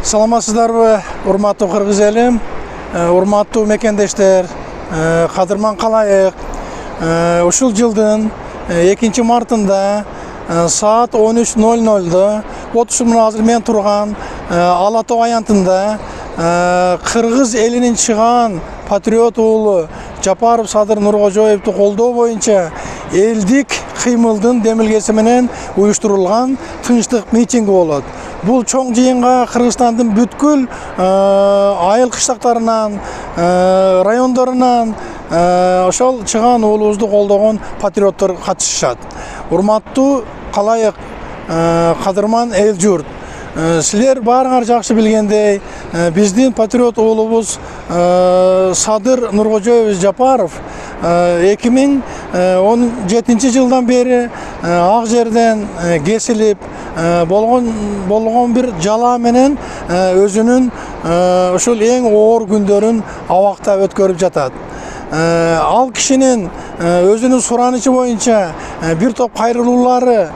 Саламатсыздарбы, урматтуу кыргыз элим, урматтуу мекендештер, Кадырман Калайык. Ушул жылдын 2-мартында саат 13:00 отушу менен азыр мен турган Ала Тоо аянтында кыргыз элинин чыган патриот уулу Жапаров Садыр Нуркожоевду колдоо боюнча элдик кыймылдын демилгеси менен уюштурулган тынчтык митинги болот. Бул чоң жыйынга Кыргызстандын бүткүл айыл кыштактарынан, райондорунан ошол чыган уулубузду колдогон патриоттор катышышат. Урматтуу Калайык, Кадырман эл журт, силер баарыңар жакшы билгендей, биздин патриот уулубуз Садыр Нуркожоевич Жапаров 2017 жылдан бери ак жерден кесилип болгон бир жала менен өзүнүн ушул эң оор күндөрүн абакта өткөрүп жатат. Ал кишинин өзүнүн суранычы боюнча бир топ кайрылуулары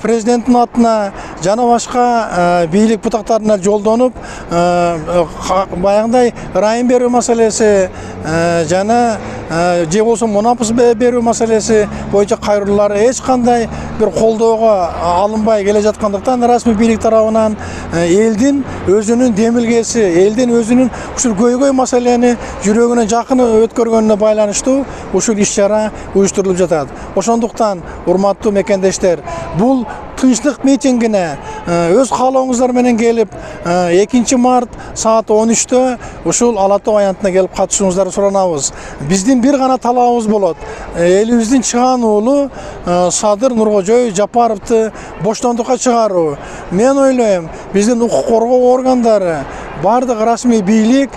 президенттин атына жана башка бийлик бутактарына жолдонуп, баягындай ырайым берүү маселеси жана же болсо мунапыс берүү маселеси боюнча кайрылуулары эч кандай бир колдоого алынбай келе жаткандыктан расмий бийлик тарабынан элдин өзүнүн демилгеси, элдин өзүнүн ушул көйгөй маселени жүрөгүнө жакын өткөргөнүнө байланыштуу ушул иш-чара уюштурулуп жатат. Ошондуктан урматтуу мекендештер, бул тынчтык митингине өз каалооңуздар менен келип 2-март саат 13-тө ушул Ала Тоо аянтына келип катышууңуздарды суранабыз. Биздин бир гана талабыбыз болот. Элибиздин чыган уулу Садыр Нуркожоевич Жапаровду боштондукка чыгаруу. Мен ойлойм, биздин укук коргоо органдары, бардык расмий бийлик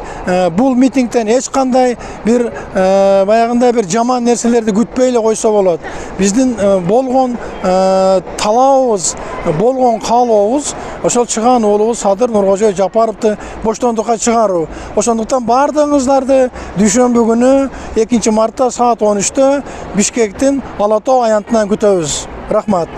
бул митингден эч кандай бир баягындай бир жаман нерселерди күтпөй эле койсо болот. Биздин болгон талабыбыз, болгон каалообуз ошол чыган уулубуз Садыр Нуркожоевич Жапаровду боштондукка чыгаруу. Ошондуктан бардыгыңыздарды дүйшөмбү күнү 2-мартта саат 13-тө Бишкектин Ала Тоо аянтынан күтөбүз. Рахмат.